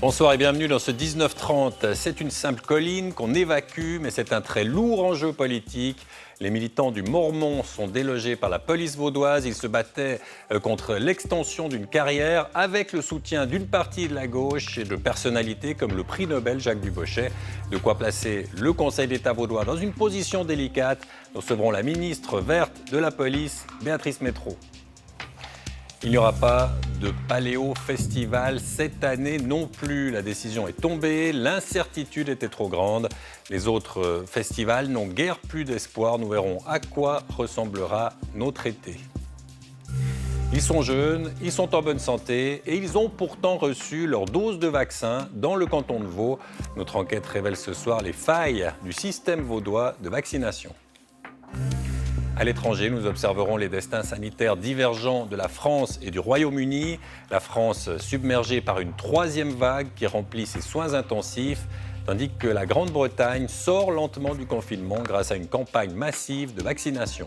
Bonsoir et bienvenue dans ce 19h30. C'est une simple colline qu'on évacue, mais c'est un très lourd enjeu politique. Les militants du Mormont sont délogés par la police vaudoise. Ils se battaient contre l'extension d'une carrière avec le soutien d'une partie de la gauche et de personnalités comme le prix Nobel Jacques Dubochet. De quoi placer le Conseil d'État vaudois dans une position délicate. Nous recevrons la ministre verte de la police, Béatrice Métrault. Il n'y aura pas de paléo-festival cette année non plus. La décision est tombée, l'incertitude était trop grande. Les autres festivals n'ont guère plus d'espoir. Nous verrons à quoi ressemblera notre été. Ils sont jeunes, ils sont en bonne santé et ils ont pourtant reçu leur dose de vaccin dans le canton de Vaud. Notre enquête révèle ce soir les failles du système vaudois de vaccination. À l'étranger, nous observerons les destins sanitaires divergents de la France et du Royaume-Uni. La France submergée par une troisième vague qui remplit ses soins intensifs, tandis que la Grande-Bretagne sort lentement du confinement grâce à une campagne massive de vaccination.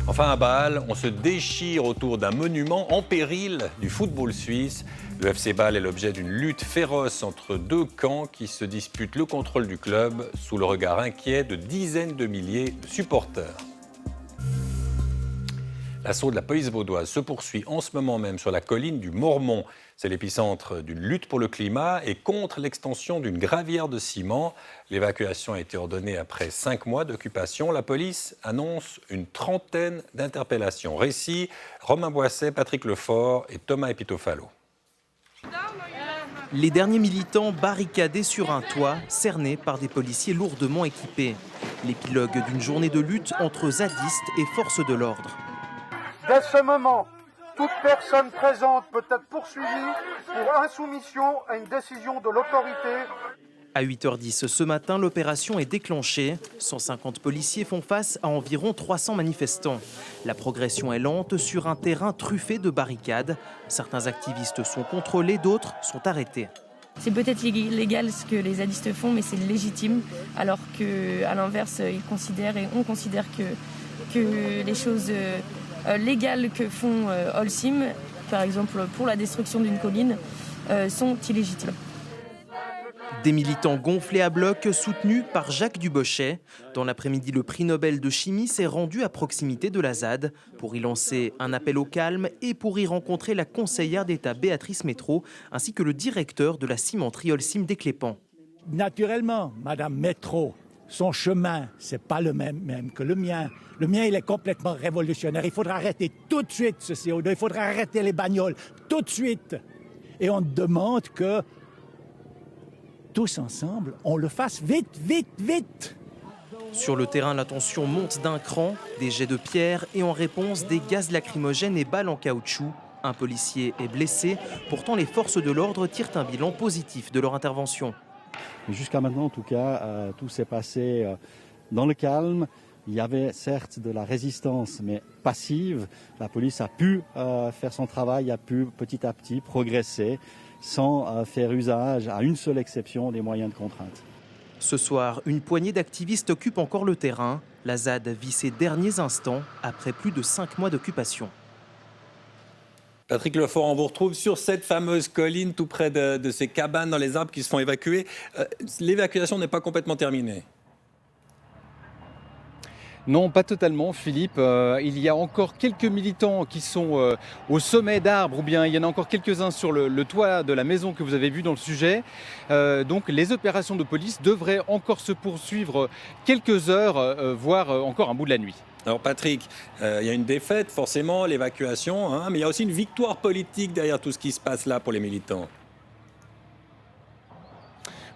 Enfin à Bâle, on se déchire autour d'un monument en péril du football suisse. Le FC Bâle est l'objet d'une lutte féroce entre deux camps qui se disputent le contrôle du club sous le regard inquiet de dizaines de milliers de supporters. L'assaut de la police vaudoise se poursuit en ce moment même sur la colline du Mormont. C'est l'épicentre d'une lutte pour le climat et contre l'extension d'une gravière de ciment. L'évacuation a été ordonnée après 5 mois d'occupation. La police annonce une trentaine d'interpellations. Récit, Romain Boisset, Patrick Lefort et Thomas Epitofalo. Les derniers militants barricadés sur un toit, cernés par des policiers lourdement équipés. L'épilogue d'une journée de lutte entre zadistes et forces de l'ordre. Dès ce moment, toute personne présente peut être poursuivie pour insoumission à une décision de l'autorité. À 8h10 ce matin, l'opération est déclenchée. 150 policiers font face à environ 300 manifestants. La progression est lente sur un terrain truffé de barricades. Certains activistes sont contrôlés, d'autres sont arrêtés. C'est peut-être illégal ce que les zadistes font, mais c'est légitime, alors qu'à l'inverse, ils considèrent et on considère que les choses légales que font Holcim, par exemple pour la destruction d'une colline, sont illégitimes. Des militants gonflés à bloc soutenus par Jacques Dubochet. Dans l'après-midi, le prix Nobel de chimie s'est rendu à proximité de la ZAD pour y lancer un appel au calme et pour y rencontrer la conseillère d'État Béatrice Métrault ainsi que le directeur de la cimenterie Holcim d'Éclépant. Naturellement, Madame Métrault, son chemin, c'est pas le même que le mien. Le mien, il est complètement révolutionnaire. Il faudra arrêter tout de suite ce CO2. Il faudra arrêter les bagnoles tout de suite. Et on demande que tous ensemble, on le fasse vite, vite, vite. Sur le terrain, la tension monte d'un cran, des jets de pierre et en réponse, des gaz lacrymogènes et balles en caoutchouc. Un policier est blessé. Pourtant, les forces de l'ordre tirent un bilan positif de leur intervention. Jusqu'à maintenant, en tout cas, tout s'est passé dans le calme. Il y avait certes de la résistance, mais passive. La police a pu faire son travail, a pu petit à petit progresser sans faire usage, à une seule exception, des moyens de contrainte. Ce soir, une poignée d'activistes occupe encore le terrain. La ZAD vit ses derniers instants après plus de 5 mois d'occupation. Patrick Lefort, on vous retrouve sur cette fameuse colline tout près de ces cabanes dans les arbres qui se font évacuer. L'évacuation n'est pas complètement terminée. Non, pas totalement, Philippe. Il y a encore quelques militants qui sont au sommet d'arbres, ou bien il y en a encore quelques-uns sur le toit de la maison que vous avez vu dans le sujet. Donc les opérations de police devraient encore se poursuivre quelques heures, voire encore un bout de la nuit. Alors Patrick, il y a une défaite forcément, l'évacuation, mais il y a aussi une victoire politique derrière tout ce qui se passe là pour les militants.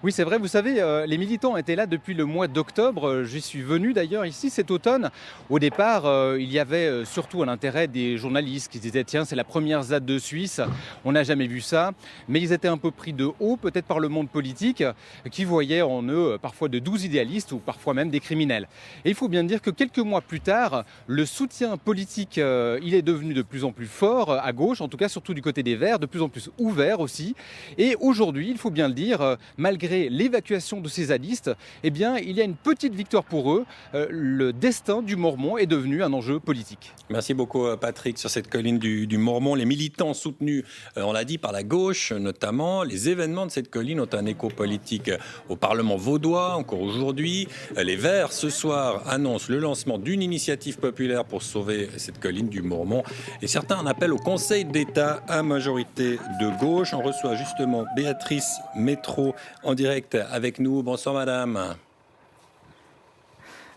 Oui, c'est vrai, vous savez, les militants étaient là depuis le mois d'octobre. J'y suis venu d'ailleurs ici cet automne. Au départ, il y avait surtout un intérêt des journalistes qui se disaient « Tiens, c'est la première ZAD de Suisse, on n'a jamais vu ça ». Mais ils étaient un peu pris de haut, peut-être par le monde politique, qui voyait en eux parfois de doux idéalistes ou parfois même des criminels. Et il faut bien dire que quelques mois plus tard, le soutien politique, il est devenu de plus en plus fort à gauche, en tout cas surtout du côté des Verts, de plus en plus ouvert aussi. Et aujourd'hui, il faut bien le dire, malgré gérer l'évacuation de ces zadistes, eh bien, il y a une petite victoire pour eux. Le destin du Mormont est devenu un enjeu politique. Merci beaucoup Patrick. Sur cette colline du Mormont, les militants soutenus, on l'a dit, par la gauche notamment, les événements de cette colline ont un écho politique au Parlement vaudois, encore aujourd'hui. Les Verts, ce soir, annoncent le lancement d'une initiative populaire pour sauver cette colline du Mormont. Et certains en appellent au Conseil d'État à majorité de gauche. On reçoit justement Béatrice Métro en direct avec nous. Bonsoir madame.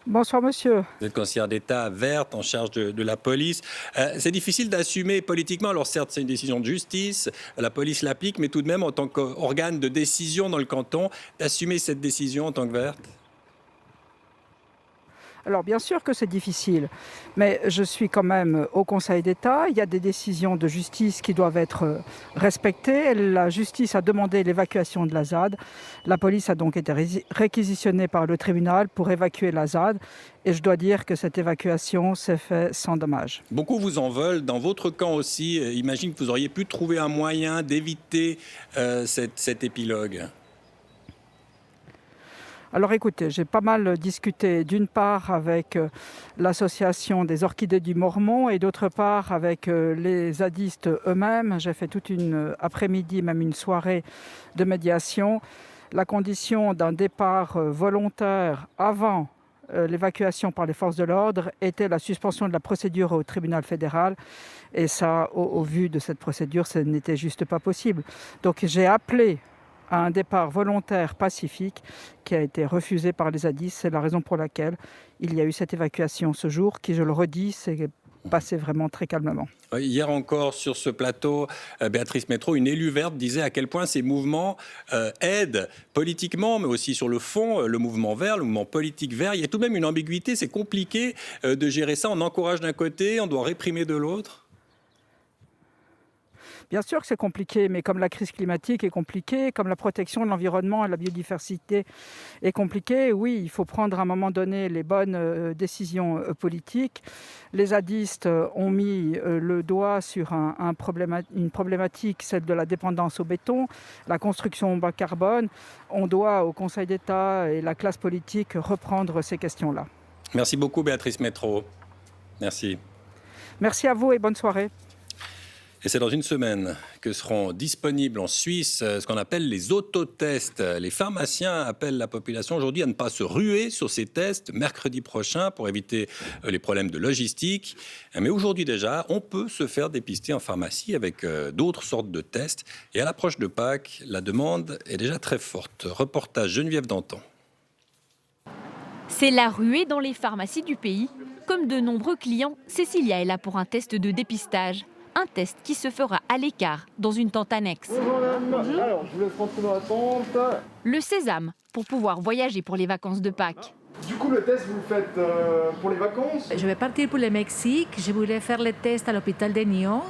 Bonsoir monsieur. Vous êtes conseillère d'État verte en charge de la police. C'est difficile d'assumer politiquement, alors certes c'est une décision de justice, la police l'applique, mais tout de même en tant qu'organe de décision dans le canton, d'assumer cette décision en tant que verte. Alors bien sûr que c'est difficile, mais je suis quand même au Conseil d'État. Il y a des décisions de justice qui doivent être respectées. La justice a demandé l'évacuation de la ZAD. La police a donc été réquisitionnée par le tribunal pour évacuer la ZAD. Et je dois dire que cette évacuation s'est faite sans dommage. Beaucoup vous en veulent. Dans votre camp aussi, imagine que vous auriez pu trouver un moyen d'éviter cet épilogue. Alors écoutez, j'ai pas mal discuté d'une part avec l'association des orchidées du Mormont et d'autre part avec les zadistes eux-mêmes. J'ai fait toute une après-midi, même une soirée de médiation. La condition d'un départ volontaire avant l'évacuation par les forces de l'ordre était la suspension de la procédure au tribunal fédéral. Et ça, au vu de cette procédure, ce n'était juste pas possible. Donc j'ai appelé à un départ volontaire pacifique qui a été refusé par les zadistes. C'est la raison pour laquelle il y a eu cette évacuation ce jour qui, je le redis, s'est passé vraiment très calmement. Hier encore sur ce plateau, Béatrice Métro, une élue verte, disait à quel point ces mouvements aident politiquement, mais aussi sur le fond, le mouvement vert, le mouvement politique vert. Il y a tout de même une ambiguïté, c'est compliqué de gérer ça. On encourage d'un côté, on doit réprimer de l'autre. Bien sûr que c'est compliqué, mais comme la crise climatique est compliquée, comme la protection de l'environnement et de la biodiversité est compliquée, oui, il faut prendre à un moment donné les bonnes décisions politiques. Les zadistes ont mis le doigt sur une problématique, celle de la dépendance au béton, la construction bas carbone. On doit au Conseil d'État et la classe politique reprendre ces questions-là. Merci beaucoup Béatrice Métro. Merci. Merci à vous et bonne soirée. Et c'est dans une semaine que seront disponibles en Suisse ce qu'on appelle les autotests. Les pharmaciens appellent la population aujourd'hui à ne pas se ruer sur ces tests mercredi prochain pour éviter les problèmes de logistique. Mais aujourd'hui déjà, on peut se faire dépister en pharmacie avec d'autres sortes de tests. Et à l'approche de Pâques, la demande est déjà très forte. Reportage Geneviève Danton. C'est la ruée dans les pharmacies du pays. Comme de nombreux clients, Cécilia est là pour un test de dépistage. Un test qui se fera à l'écart, dans une tente annexe. Bonjour madame. Alors, je vous laisse rentrer dans la tente. Le sésame, pour pouvoir voyager pour les vacances de Pâques. Du coup, le test, vous le faites pour les vacances? Je vais partir pour le Mexique. Je voulais faire le test à l'hôpital de Nyon.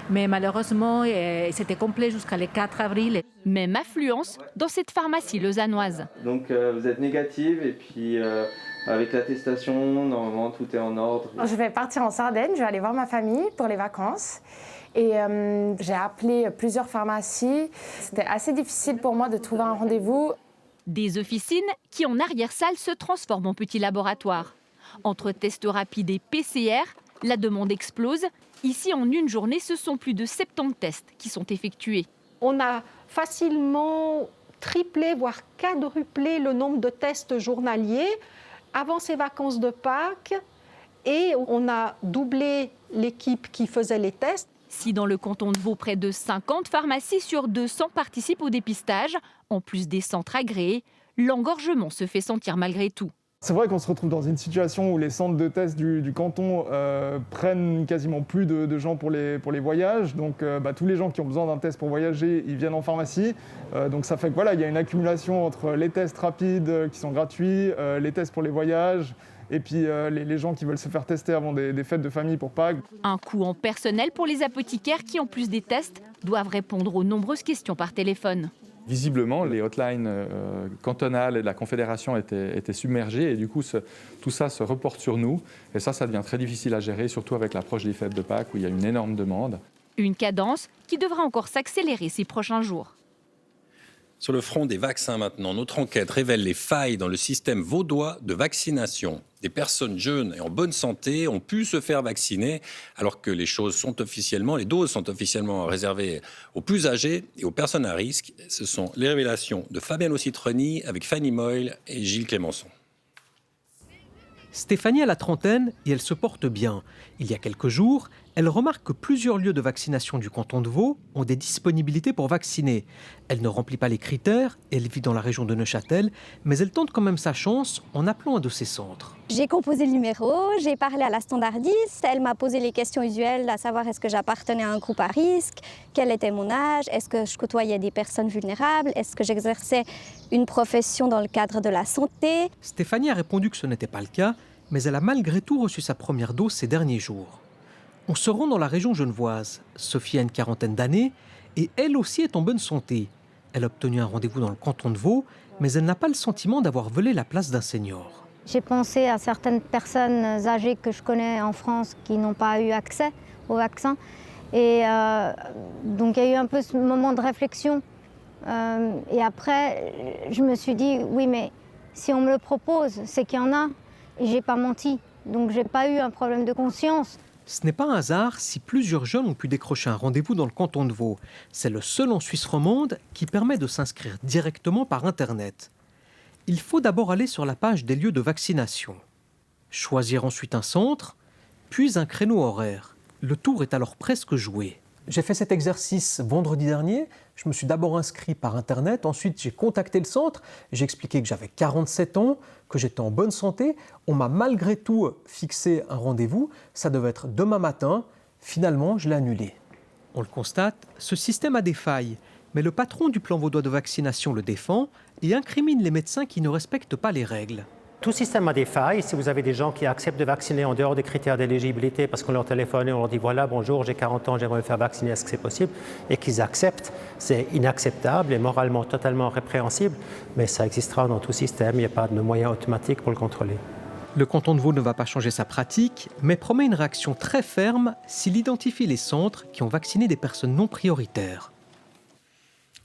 Mais malheureusement, c'était complet jusqu'à le 4 avril. Même affluence dans cette pharmacie lausannoise. Donc vous êtes négative et puis avec l'attestation, normalement tout est en ordre. Je vais partir en Sardaigne, je vais aller voir ma famille pour les vacances. Et j'ai appelé plusieurs pharmacies. C'était assez difficile pour moi de trouver un rendez-vous. Des officines qui, en arrière-salle, se transforment en petits laboratoires. Entre tests rapides et PCR, la demande explose. Ici, en une journée, ce sont plus de 70 tests qui sont effectués. On a facilement triplé, voire quadruplé le nombre de tests journaliers avant ces vacances de Pâques. Et on a doublé l'équipe qui faisait les tests. Si dans le canton de Vaud, près de 50 pharmacies sur 200 participent au dépistage, en plus des centres agréés, l'engorgement se fait sentir malgré tout. C'est vrai qu'on se retrouve dans une situation où les centres de tests du canton prennent quasiment plus de gens pour les voyages. Donc tous les gens qui ont besoin d'un test pour voyager, ils viennent en pharmacie. Donc ça fait que voilà, il y a une accumulation entre les tests rapides qui sont gratuits, les tests pour les voyages, et puis les gens qui veulent se faire tester avant des fêtes de famille pour Pâques. Un coût en personnel pour les apothicaires qui, en plus des tests, doivent répondre aux nombreuses questions par téléphone. Visiblement, les hotlines cantonales et de la Confédération étaient submergées et du coup, tout ça se reporte sur nous. Et ça devient très difficile à gérer, surtout avec l'approche des fêtes de Pâques où il y a une énorme demande. Une cadence qui devra encore s'accélérer ces prochains jours. Sur le front des vaccins maintenant, notre enquête révèle les failles dans le système vaudois de vaccination. Des personnes jeunes et en bonne santé ont pu se faire vacciner alors que les doses sont officiellement réservées aux plus âgés et aux personnes à risque. Ce sont les révélations de Fabiano Citroni avec Fanny Moyle et Gilles Clémençon. Stéphanie a la trentaine et elle se porte bien. Il y a quelques jours, elle remarque que plusieurs lieux de vaccination du canton de Vaud ont des disponibilités pour vacciner. Elle ne remplit pas les critères, elle vit dans la région de Neuchâtel, mais elle tente quand même sa chance en appelant un de ces centres. J'ai composé le numéro, j'ai parlé à la standardiste, elle m'a posé les questions usuelles, à savoir est-ce que j'appartenais à un groupe à risque, quel était mon âge, est-ce que je côtoyais des personnes vulnérables, est-ce que j'exerçais une profession dans le cadre de la santé. Stéphanie a répondu que ce n'était pas le cas, mais elle a malgré tout reçu sa première dose ces derniers jours. On se rend dans la région genevoise. Sophie a une quarantaine d'années et elle aussi est en bonne santé. Elle a obtenu un rendez-vous dans le canton de Vaud, mais elle n'a pas le sentiment d'avoir volé la place d'un senior. J'ai pensé à certaines personnes âgées que je connais en France qui n'ont pas eu accès au vaccin. Et donc il y a eu un peu ce moment de réflexion. Et après, je me suis dit, oui, mais si on me le propose, c'est qu'il y en a. Et je n'ai pas menti. Donc je n'ai pas eu un problème de conscience. Ce n'est pas un hasard si plusieurs jeunes ont pu décrocher un rendez-vous dans le canton de Vaud. C'est le seul en Suisse romande qui permet de s'inscrire directement par Internet. Il faut d'abord aller sur la page des lieux de vaccination. Choisir ensuite un centre, puis un créneau horaire. Le tour est alors presque joué. J'ai fait cet exercice vendredi dernier. Je me suis d'abord inscrit par Internet, ensuite j'ai contacté le centre, j'ai expliqué que j'avais 47 ans, que j'étais en bonne santé. On m'a malgré tout fixé un rendez-vous, ça devait être demain matin. Finalement, je l'ai annulé. On le constate, ce système a des failles, mais le patron du plan vaudois de vaccination le défend et incrimine les médecins qui ne respectent pas les règles. Tout système a des failles. Si vous avez des gens qui acceptent de vacciner en dehors des critères d'éligibilité parce qu'on leur téléphone et on leur dit voilà, bonjour, j'ai 40 ans, j'aimerais me faire vacciner, est-ce que c'est possible? Et qu'ils acceptent, c'est inacceptable et moralement totalement répréhensible, mais ça existera dans tout système, il n'y a pas de moyen automatique pour le contrôler. Le canton de Vaud ne va pas changer sa pratique, mais promet une réaction très ferme s'il identifie les centres qui ont vacciné des personnes non prioritaires.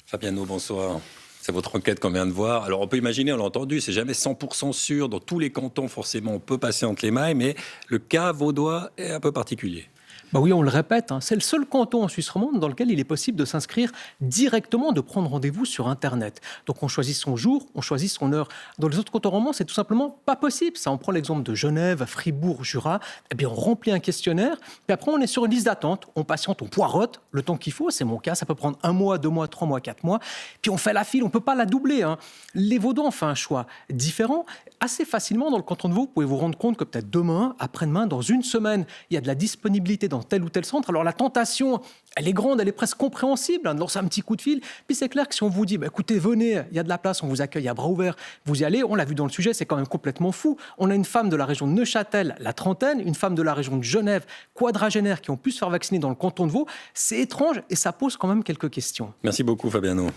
Fabiano, bonsoir. C'est votre enquête qu'on vient de voir. Alors on peut imaginer, on l'a entendu, c'est jamais 100% sûr. Dans tous les cantons, forcément, on peut passer entre les mailles, mais le cas vaudois est un peu particulier. Bah oui, on le répète, c'est le seul canton en Suisse romande dans lequel il est possible de s'inscrire directement, de prendre rendez-vous sur Internet. Donc on choisit son jour, on choisit son heure. Dans les autres cantons romands, c'est tout simplement pas possible. Ça, on prend l'exemple de Genève, Fribourg, Jura. Eh bien, on remplit un questionnaire, puis après on est sur une liste d'attente. On patiente, on poireaute le temps qu'il faut. C'est mon cas, ça peut prendre 1 mois, 2 mois, 3 mois, 4 mois. Puis on fait la file, on peut pas la doubler. Les Vaudois ont fait un choix différent. Assez facilement, dans le canton de Vaud, vous pouvez vous rendre compte que peut-être demain, après-demain, dans une semaine, il y a de la disponibilité dans tel ou tel centre. Alors la tentation, elle est grande, elle est presque compréhensible, de lancer un petit coup de fil. Puis c'est clair que si on vous dit, écoutez, venez, il y a de la place, on vous accueille à bras ouverts, vous y allez, on l'a vu dans le sujet, c'est quand même complètement fou. On a une femme de la région de Neuchâtel, la trentaine, une femme de la région de Genève, quadragénaire, qui ont pu se faire vacciner dans le canton de Vaud. C'est étrange et ça pose quand même quelques questions. Merci beaucoup, Fabiano.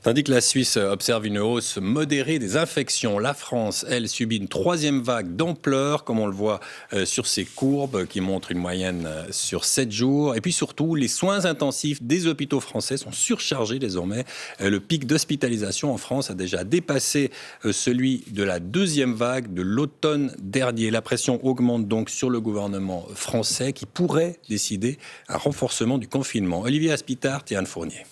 Tandis que la Suisse observe une hausse modérée des infections, la France, elle, subit une 3e vague d'ampleur, comme on le voit sur ces courbes qui montrent une moyenne sur 7 jours. Et puis surtout, les soins intensifs des hôpitaux français sont surchargés désormais. Le pic d'hospitalisation en France a déjà dépassé celui de la 2e vague de l'automne dernier. La pression augmente donc sur le gouvernement français qui pourrait décider un renforcement du confinement. Olivier Aspitart et Anne Fournier.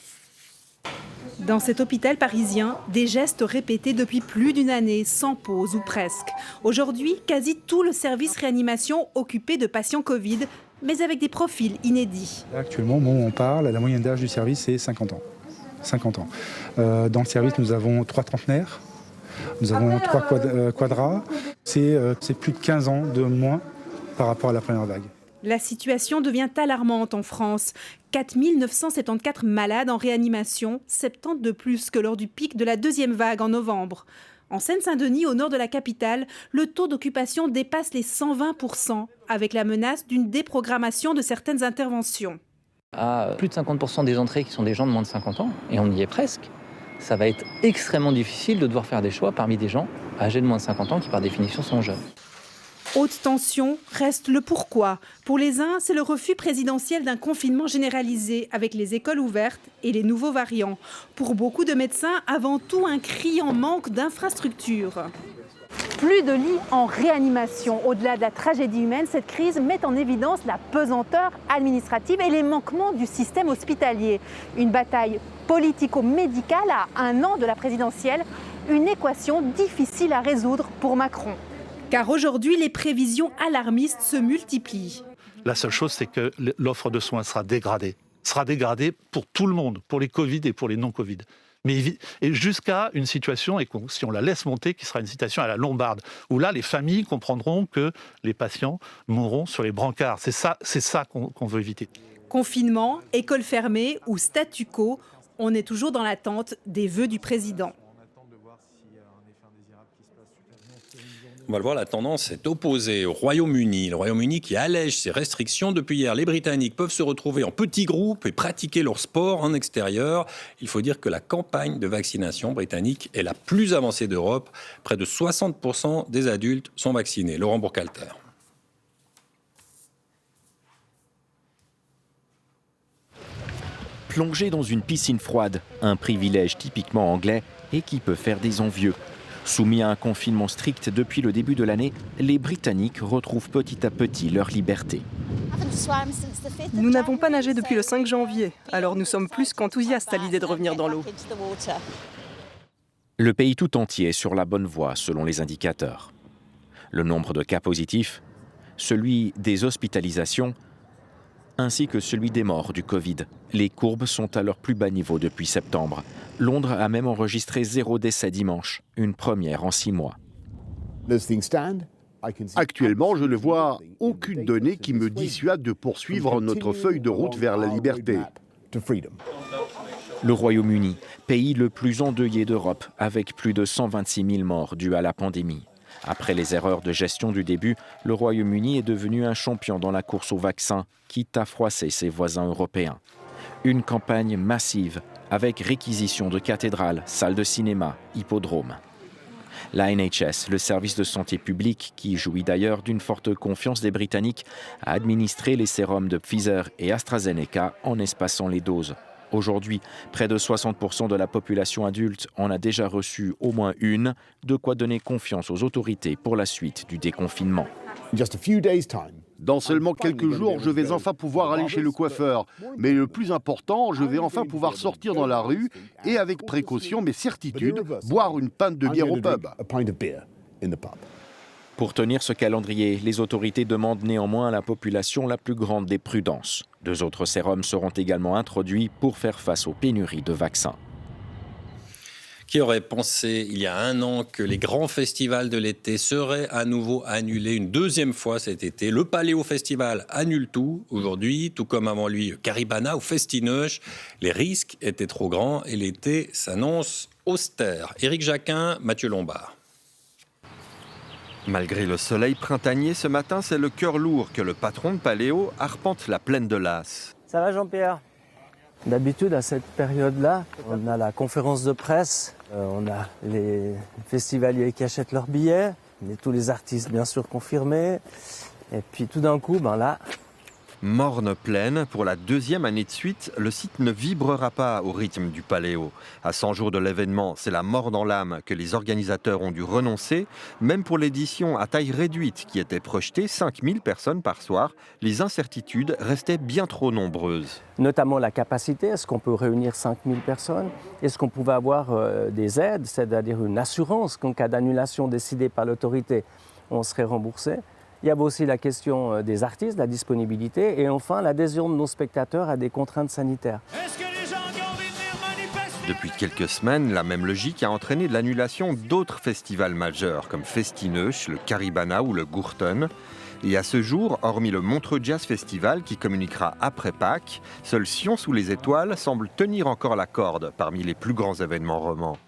Dans cet hôpital parisien, des gestes répétés depuis plus d'1 année, sans pause ou presque. Aujourd'hui, quasi tout le service réanimation occupé de patients Covid, mais avec des profils inédits. Actuellement, au moment où on parle, la moyenne d'âge du service, c'est 50 ans. 50 ans. Dans le service, nous avons 3 trentenaires, nous avons 3 quadras. C'est plus de 15 ans de moins par rapport à la première vague. La situation devient alarmante en France. 4 974 malades en réanimation, 70 de plus que lors du pic de la 2e vague en novembre. En Seine-Saint-Denis, au nord de la capitale, le taux d'occupation dépasse les 120%, avec la menace d'une déprogrammation de certaines interventions. À plus de 50% des entrées qui sont des gens de moins de 50 ans, et on y est presque, ça va être extrêmement difficile de devoir faire des choix parmi des gens âgés de moins de 50 ans qui par définition sont jeunes. Haute tension reste le pourquoi. Pour les uns, c'est le refus présidentiel d'un confinement généralisé avec les écoles ouvertes et les nouveaux variants. Pour beaucoup de médecins, avant tout un criant manque d'infrastructures. Plus de lits en réanimation. Au-delà de la tragédie humaine, cette crise met en évidence la pesanteur administrative et les manquements du système hospitalier. Une bataille politico-médicale à 1 an de la présidentielle, une équation difficile à résoudre pour Macron. Car aujourd'hui, les prévisions alarmistes se multiplient. La seule chose, c'est que l'offre de soins sera dégradée. Sera dégradée pour tout le monde, pour les Covid et pour les non-Covid. Et jusqu'à une situation, et si on la laisse monter, qui sera une situation à la lombarde, où là, les familles comprendront que les patients mourront sur les brancards. C'est ça qu'on veut éviter. Confinement, école fermée ou statu quo, on est toujours dans l'attente des vœux du président. On va le voir, la tendance est opposée au Royaume-Uni. Le Royaume-Uni qui allège ses restrictions. Depuis hier, les Britanniques peuvent se retrouver en petits groupes et pratiquer leur sport en extérieur. Il faut dire que la campagne de vaccination britannique est la plus avancée d'Europe. Près de 60% des adultes sont vaccinés. Laurent Bourcalter. Plonger dans une piscine froide, un privilège typiquement anglais et qui peut faire des envieux. Soumis à un confinement strict depuis le début de l'année, les Britanniques retrouvent petit à petit leur liberté. Nous n'avons pas nagé depuis le 5 janvier, alors nous sommes plus qu'enthousiastes à l'idée de revenir dans l'eau. Le pays tout entier est sur la bonne voie selon les indicateurs. Le nombre de cas positifs, celui des hospitalisations, ainsi que celui des morts du Covid. Les courbes sont à leur plus bas niveau depuis septembre. Londres a même enregistré 0 décès dimanche, une première en 6 mois. Actuellement, je ne vois aucune donnée qui me dissuade de poursuivre notre feuille de route vers la liberté. Le Royaume-Uni, pays le plus endeuillé d'Europe, avec plus de 126 000 morts dus à la pandémie. Après les erreurs de gestion du début, le Royaume-Uni est devenu un champion dans la course au vaccin, quitte à froisser ses voisins européens. Une campagne massive, avec réquisition de cathédrales, salles de cinéma, hippodromes. La NHS, le service de santé publique, qui jouit d'ailleurs d'une forte confiance des Britanniques, a administré les sérums de Pfizer et AstraZeneca en espaçant les doses. Aujourd'hui, près de 60% de la population adulte en a déjà reçu au moins une, de quoi donner confiance aux autorités pour la suite du déconfinement. Dans seulement quelques jours, je vais enfin pouvoir aller chez le coiffeur. Mais le plus important, je vais enfin pouvoir sortir dans la rue et avec précaution mais certitude, boire une pinte de bière au pub. Pour tenir ce calendrier, les autorités demandent néanmoins à la population la plus grande des prudences. 2 autres sérums seront également introduits pour faire face aux pénuries de vaccins. Qui aurait pensé il y a 1 an que les grands festivals de l'été seraient à nouveau annulés une 2e fois cet été? Le Paléo Festival annule tout aujourd'hui, tout comme avant lui Caribana ou Festinoche. Les risques étaient trop grands et l'été s'annonce austère. Éric Jacquin, Mathieu Lombard. Malgré le soleil printanier, ce matin, c'est le cœur lourd que le patron de Paléo arpente la plaine de Las. Ça va Jean-Pierre? D'habitude, à cette période-là, on a la conférence de presse, on a les festivaliers qui achètent leurs billets, mais tous les artistes bien sûr confirmés. Et puis tout d'un coup, là... Morne pleine, pour la 2e année de suite, le site ne vibrera pas au rythme du Paléo. À 100 jours de l'événement, c'est la mort dans l'âme que les organisateurs ont dû renoncer. Même pour l'édition à taille réduite qui était projetée, 5000 personnes par soir, les incertitudes restaient bien trop nombreuses. Notamment la capacité, est-ce qu'on peut réunir 5000 personnes? Est-ce qu'on pouvait avoir des aides, c'est-à-dire une assurance qu'en cas d'annulation décidée par l'autorité, on serait remboursé? Il y avait aussi la question des artistes, la disponibilité, et enfin l'adhésion de nos spectateurs à des contraintes sanitaires. Depuis quelques semaines, la même logique a entraîné l'annulation d'autres festivals majeurs, comme Festinoche, le Caribana ou le Gurton. Et à ce jour, hormis le Montreux Jazz Festival, qui communiquera après Pâques, seul Sion sous les étoiles semble tenir encore la corde parmi les plus grands événements romans.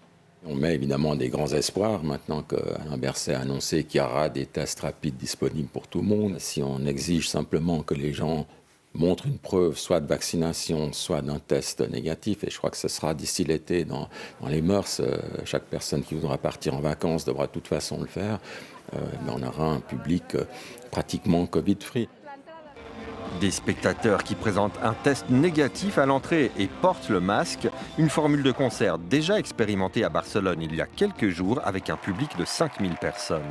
On met évidemment des grands espoirs maintenant qu'Alain Berset a annoncé qu'il y aura des tests rapides disponibles pour tout le monde. Si on exige simplement que les gens montrent une preuve soit de vaccination, soit d'un test négatif. Et je crois que ce sera d'ici l'été dans les mœurs. Chaque personne qui voudra partir en vacances devra de toute façon le faire. Mais on aura un public pratiquement Covid-free. Des spectateurs qui présentent un test négatif à l'entrée et portent le masque. Une formule de concert déjà expérimentée à Barcelone il y a quelques jours avec un public de 5000 personnes.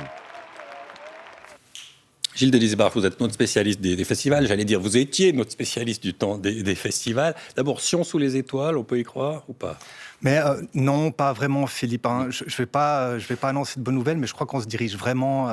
Gilles Delisbach, vous êtes notre spécialiste des festivals. J'allais dire, vous étiez notre spécialiste du temps des festivals. D'abord, Sion sous les étoiles, on peut y croire ou pas ? Mais non, pas vraiment, Philippe. Je ne vais pas annoncer de bonnes nouvelles, mais je crois qu'on se dirige vraiment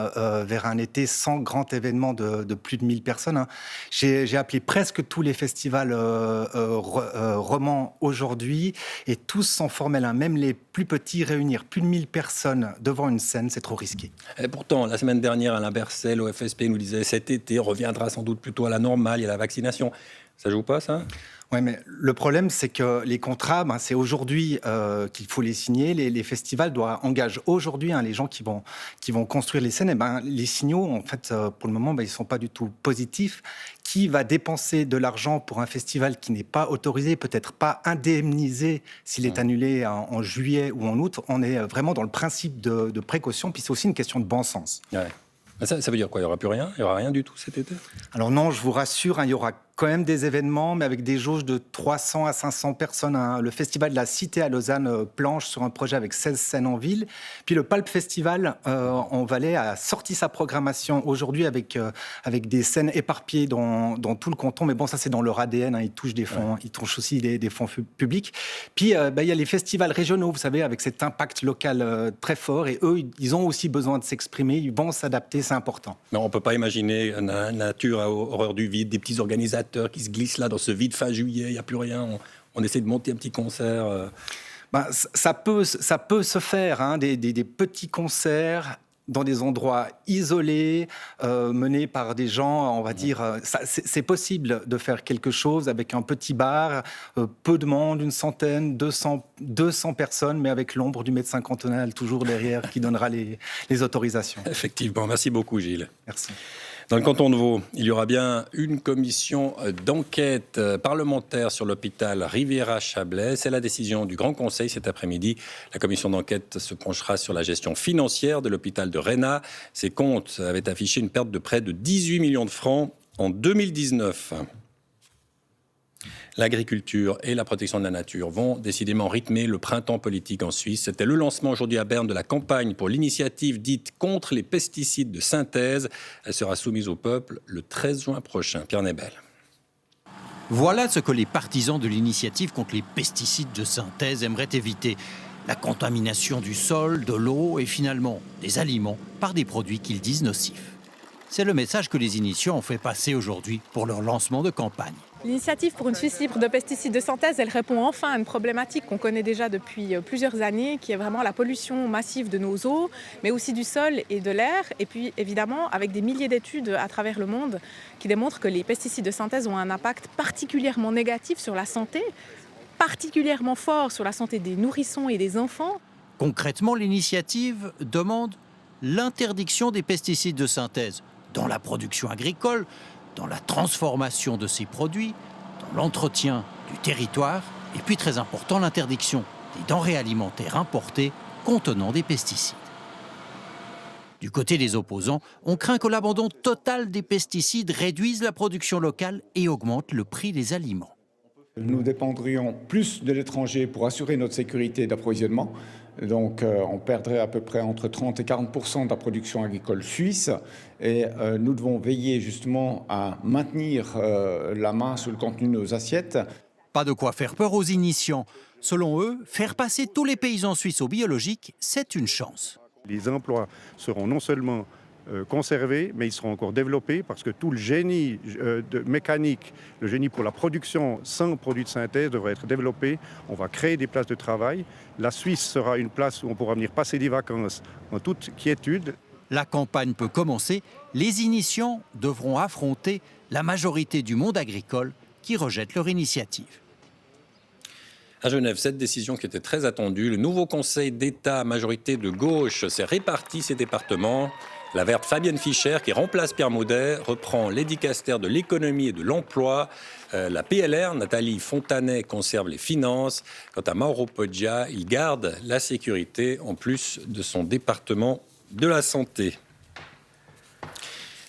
vers un été sans grand événement de plus de 1000 personnes. Hein. J'ai appelé presque tous les festivals romans aujourd'hui, et tous sont formels. Hein. Même les plus petits, réunir plus de 1000 personnes devant une scène, c'est trop risqué. Et pourtant, la semaine dernière, Alain Berset, l'OFSP, nous disait cet été reviendra sans doute plutôt à la normale, il y a la vaccination. Ça joue pas, ça ? Oui, mais le problème, c'est que les contrats, c'est aujourd'hui qu'il faut les signer. Les festivals engagent aujourd'hui les gens qui vont construire les scènes. Et les signaux, en fait, pour le moment, ils ne sont pas du tout positifs. Qui va dépenser de l'argent pour un festival qui n'est pas autorisé, peut-être pas indemnisé s'il est annulé en juillet ou en août? On est vraiment dans le principe de précaution, puis c'est aussi une question de bon sens. Ouais. Ça veut dire quoi ? Il n'y aura plus rien ? Il n'y aura rien du tout cet été ? Alors non, je vous rassure, il y aura quand même des événements, mais avec des jauges de 300 à 500 personnes. Hein. Le Festival de la Cité à Lausanne planche sur un projet avec 16 scènes en ville. Puis le Pulp Festival en Valais a sorti sa programmation aujourd'hui avec des scènes éparpillées dans tout le canton. Mais bon, ça c'est dans leur ADN, hein. Ils touchent des fonds, ils touchent aussi des fonds publics. Puis il y a les festivals régionaux, vous savez, avec cet impact local très fort. Et eux, ils ont aussi besoin de s'exprimer, ils vont s'adapter, c'est important. Non, on ne peut pas imaginer une nature à horreur du vide, des petits organisateurs qui se glissent là dans ce vide fin juillet, il n'y a plus rien, on essaie de monter un petit concert. Ça peut se faire, hein, des petits concerts dans des endroits isolés, menés par des gens, on va dire... c'est possible de faire quelque chose avec un petit bar, peu de monde, une centaine, 200 personnes, mais avec l'ombre du médecin cantonal toujours derrière qui donnera les autorisations. Effectivement, merci beaucoup Gilles. Merci. Dans le canton de Vaud, il y aura bien une commission d'enquête parlementaire sur l'hôpital Riviera-Chablais. C'est la décision du Grand Conseil cet après-midi. La commission d'enquête se penchera sur la gestion financière de l'hôpital de Rhénat. Ses comptes avaient affiché une perte de près de 18 millions de francs en 2019. L'agriculture et la protection de la nature vont décidément rythmer le printemps politique en Suisse. C'était le lancement aujourd'hui à Berne de la campagne pour l'initiative dite contre les pesticides de synthèse. Elle sera soumise au peuple le 13 juin prochain. Pierre Nebel. Voilà ce que les partisans de l'initiative contre les pesticides de synthèse aimeraient éviter. La contamination du sol, de l'eau et finalement des aliments par des produits qu'ils disent nocifs. C'est le message que les initiants ont fait passer aujourd'hui pour leur lancement de campagne. L'initiative pour une Suisse libre de pesticides de synthèse, elle répond enfin à une problématique qu'on connaît déjà depuis plusieurs années, qui est vraiment la pollution massive de nos eaux, mais aussi du sol et de l'air. Et puis évidemment, avec des milliers d'études à travers le monde qui démontrent que les pesticides de synthèse ont un impact particulièrement négatif sur la santé, particulièrement fort sur la santé des nourrissons et des enfants. Concrètement, l'initiative demande l'interdiction des pesticides de synthèse dans la production agricole, dans la transformation de ces produits, dans l'entretien du territoire, et puis très important, l'interdiction des denrées alimentaires importées contenant des pesticides. Du côté des opposants, on craint que l'abandon total des pesticides réduise la production locale et augmente le prix des aliments. Nous dépendrions plus de l'étranger pour assurer notre sécurité d'approvisionnement. Donc on perdrait à peu près entre 30 et 40% de la production agricole suisse. Et nous devons veiller justement à maintenir la main sur le contenu de nos assiettes. Pas de quoi faire peur aux initiants. Selon eux, faire passer tous les paysans suisses au biologique, c'est une chance. Les emplois seront non seulement conservés, mais ils seront encore développés parce que tout le génie mécanique, le génie pour la production sans produits de synthèse devrait être développé. On va créer des places de travail. La Suisse sera une place où on pourra venir passer des vacances en toute quiétude. La campagne peut commencer. Les initiants devront affronter la majorité du monde agricole qui rejette leur initiative. À Genève, cette décision qui était très attendue, le nouveau Conseil d'État à majorité de gauche s'est réparti ses départements. La verte Fabienne Fischer, qui remplace Pierre Maudet, reprend les dicastères de l'économie et de l'emploi. La PLR, Nathalie Fontanet, conserve les finances. Quant à Mauro Poggia, il garde la sécurité en plus de son département de la santé.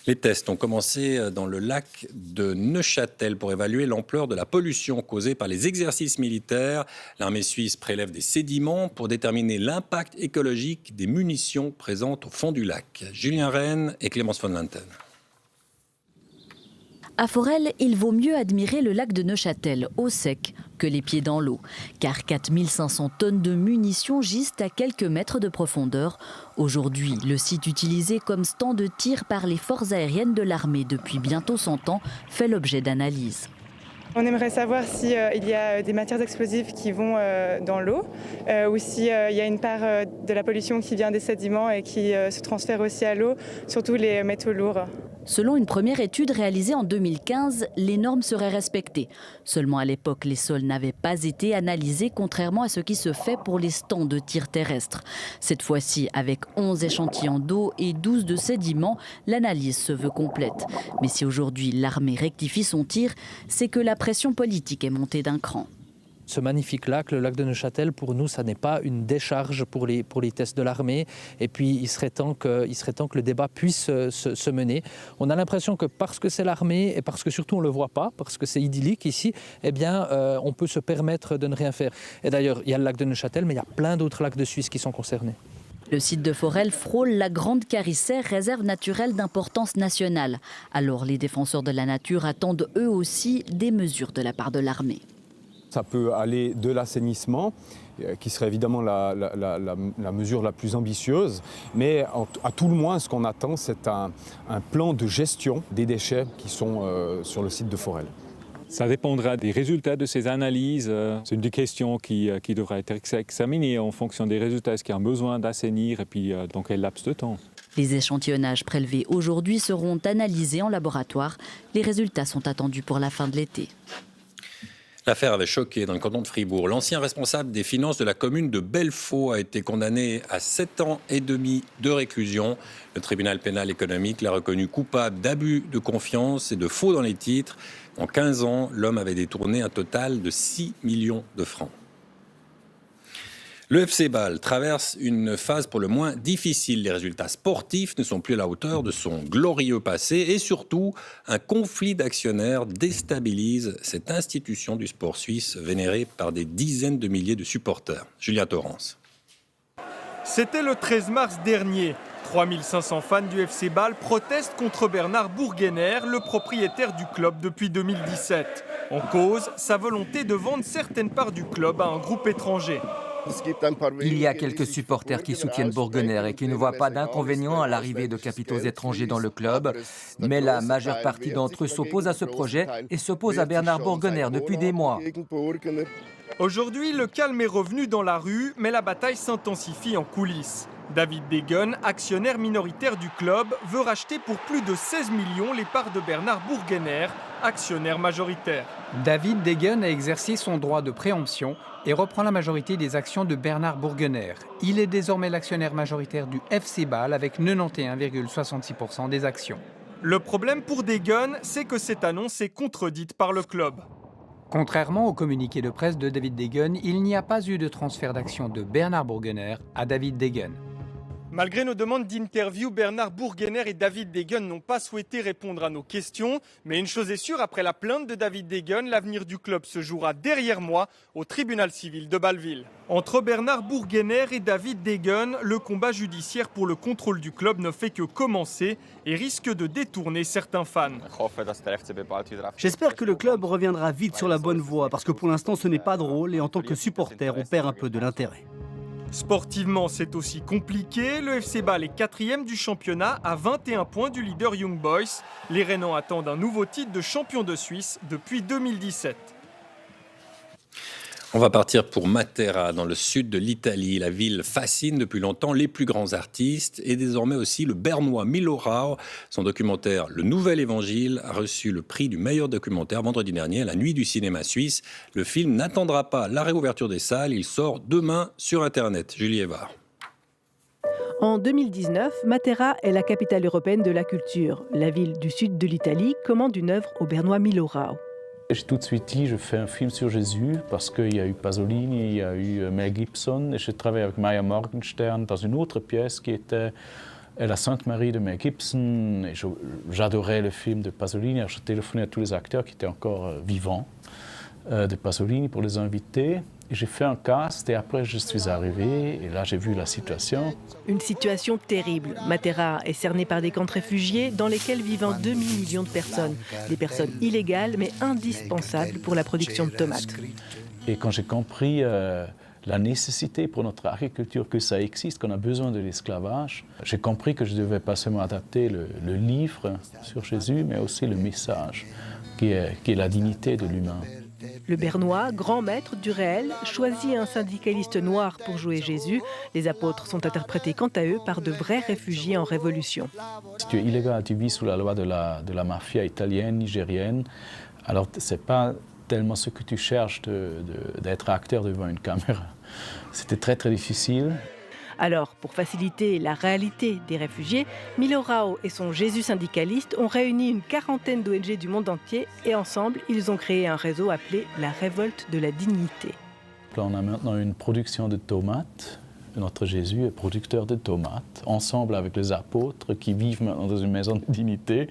Les tests ont commencé dans le lac de Neuchâtel pour évaluer l'ampleur de la pollution causée par les exercices militaires. L'armée suisse prélève des sédiments pour déterminer l'impact écologique des munitions présentes au fond du lac. Julien Rennes et Clémence von Lanten. À Forel, il vaut mieux admirer le lac de Neuchâtel, au sec, que les pieds dans l'eau. Car 4500 tonnes de munitions gisent à quelques mètres de profondeur. Aujourd'hui, le site utilisé comme stand de tir par les forces aériennes de l'armée depuis bientôt 100 ans fait l'objet d'analyses. On aimerait savoir s'il y a des matières explosives qui vont dans l'eau ou s'il y a une part de la pollution qui vient des sédiments et qui se transfère aussi à l'eau, surtout les métaux lourds. Selon une première étude réalisée en 2015, les normes seraient respectées. Seulement à l'époque, les sols n'avaient pas été analysés, contrairement à ce qui se fait pour les stands de tir terrestre. Cette fois-ci, avec 11 échantillons d'eau et 12 de sédiments, l'analyse se veut complète. Mais si aujourd'hui l'armée rectifie son tir, c'est que la pression politique est montée d'un cran. Ce magnifique lac, le lac de Neuchâtel, pour nous, ça n'est pas une décharge pour les tests de l'armée. Et puis, il serait temps que le débat puisse se mener. On a l'impression que parce que c'est l'armée et parce que surtout on ne le voit pas, parce que c'est idyllique ici, eh bien, on peut se permettre de ne rien faire. Et d'ailleurs, il y a le lac de Neuchâtel, mais il y a plein d'autres lacs de Suisse qui sont concernés. Le site de Forel frôle la Grande Carissère, réserve naturelle d'importance nationale. Alors, les défenseurs de la nature attendent eux aussi des mesures de la part de l'armée. Ça peut aller de l'assainissement, qui serait évidemment la mesure la plus ambitieuse, mais à tout le moins, ce qu'on attend, c'est un plan de gestion des déchets qui sont sur le site de Forel. Ça dépendra des résultats de ces analyses. C'est une des questions qui devra être examinée en fonction des résultats. Est-ce qu'il y a un besoin d'assainir et puis dans quel laps de temps ? Les échantillonnages prélevés aujourd'hui seront analysés en laboratoire. Les résultats sont attendus pour la fin de l'été. L'affaire avait choqué dans le canton de Fribourg. L'ancien responsable des finances de la commune de Belfaux a été condamné à 7 ans et demi de réclusion. Le tribunal pénal économique l'a reconnu coupable d'abus de confiance et de faux dans les titres. En 15 ans, l'homme avait détourné un total de 6 millions de francs. Le FC Bâle traverse une phase pour le moins difficile. Les résultats sportifs ne sont plus à la hauteur de son glorieux passé et surtout, un conflit d'actionnaires déstabilise cette institution du sport suisse vénérée par des dizaines de milliers de supporters. Julien Torrance. C'était le 13 mars dernier. 3500 fans du FC Bâle protestent contre Bernard Bourguener, le propriétaire du club depuis 2017. En cause, sa volonté de vendre certaines parts du club à un groupe étranger. Il y a quelques supporters qui soutiennent Bourguener et qui ne voient pas d'inconvénient à l'arrivée de capitaux étrangers dans le club. Mais la majeure partie d'entre eux s'oppose à ce projet et s'oppose à Bernard Bourguener depuis des mois. Aujourd'hui, le calme est revenu dans la rue, mais la bataille s'intensifie en coulisses. David Degen, actionnaire minoritaire du club, veut racheter pour plus de 16 millions les parts de Bernard Bourguener, actionnaire majoritaire. David Degen a exercé son droit de préemption et reprend la majorité des actions de Bernard Bourguener. Il est désormais l'actionnaire majoritaire du FC Bâle avec 91,66% des actions. Le problème pour Degen, c'est que cette annonce est contredite par le club. Contrairement au communiqué de presse de David Degen, il n'y a pas eu de transfert d'actions de Bernard Bourguener à David Degen. Malgré nos demandes d'interview, Bernard Bourguener et David Degen n'ont pas souhaité répondre à nos questions. Mais une chose est sûre, après la plainte de David Degen, l'avenir du club se jouera derrière moi au tribunal civil de Bâleville. Entre Bernard Bourguener et David Degen, le combat judiciaire pour le contrôle du club ne fait que commencer et risque de détourner certains fans. J'espère que le club reviendra vite sur la bonne voie parce que pour l'instant ce n'est pas drôle et en tant que supporter on perd un peu de l'intérêt. Sportivement, c'est aussi compliqué. Le FC Bâle est 4e du championnat à 21 points du leader Young Boys. Les Rhénans attendent un nouveau titre de champion de Suisse depuis 2017. On va partir pour Matera, dans le sud de l'Italie. La ville fascine depuis longtemps les plus grands artistes et désormais aussi le bernois Milo Rau. Son documentaire « Le Nouvel Évangile » a reçu le prix du meilleur documentaire vendredi dernier à la Nuit du cinéma suisse. Le film n'attendra pas la réouverture des salles, il sort demain sur Internet. Julie Evard. En 2019, Matera est la capitale européenne de la culture. La ville du sud de l'Italie commande une œuvre au Bernois Milo Rau. J'ai tout de suite dit, je fais un film sur Jésus parce qu'il y a eu Pasolini, il y a eu Mel Gibson et j'ai travaillé avec Maya Morgenstern dans une autre pièce qui était La Sainte Marie de Mel Gibson. Et j'adorais le film de Pasolini, alors je téléphonais à tous les acteurs qui étaient encore vivants de Pasolini pour les inviter. Et j'ai fait un cast et après je suis arrivé et là j'ai vu la situation. Une situation terrible. Matera est cerné par des camps de réfugiés dans lesquels vivent 1 demi-million de personnes. Des personnes illégales mais indispensables pour la production de tomates. Et quand j'ai compris la nécessité pour notre agriculture que ça existe, qu'on a besoin de l'esclavage, j'ai compris que je devais pas seulement adapter le livre sur Jésus mais aussi le message qui est la dignité de l'humain. Le Bernois, grand maître du réel, choisit un syndicaliste noir pour jouer Jésus. Les apôtres sont interprétés quant à eux par de vrais réfugiés en révolution. Si tu es illégal, tu vis sous la loi de la mafia italienne, nigérienne, alors ce n'est pas tellement ce que tu cherches d'être acteur devant une caméra. C'était très très difficile. Alors, pour faciliter la réalité des réfugiés, Milo Rau et son Jésus syndicaliste ont réuni une 40aine d'ONG du monde entier et ensemble, ils ont créé un réseau appelé la Révolte de la Dignité. On a maintenant une production de tomates. Notre Jésus est producteur de tomates, ensemble avec les apôtres qui vivent maintenant dans une maison de dignité,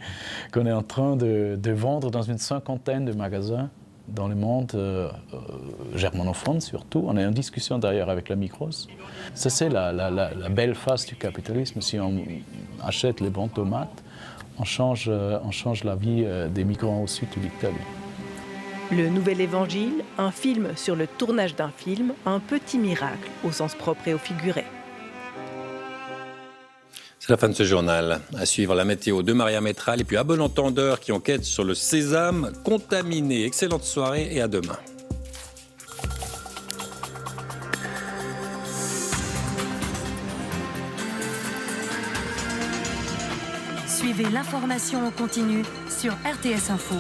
qu'on est en train de vendre dans une 50aine de magasins dans le monde germanophone surtout. On est en discussion d'ailleurs avec la Migros. Ça, c'est la belle face du capitalisme. Si on achète les bonnes tomates, on change la vie des migrants au sud de l'Italie. Le Nouvel Évangile, un film sur le tournage d'un film, un petit miracle au sens propre et au figuré. C'est la fin de ce journal. À suivre la météo de Maria Métral et puis à bon entendeur qui enquête sur le sésame contaminé. Excellente soirée et à demain. Suivez l'information en continu sur RTS Info.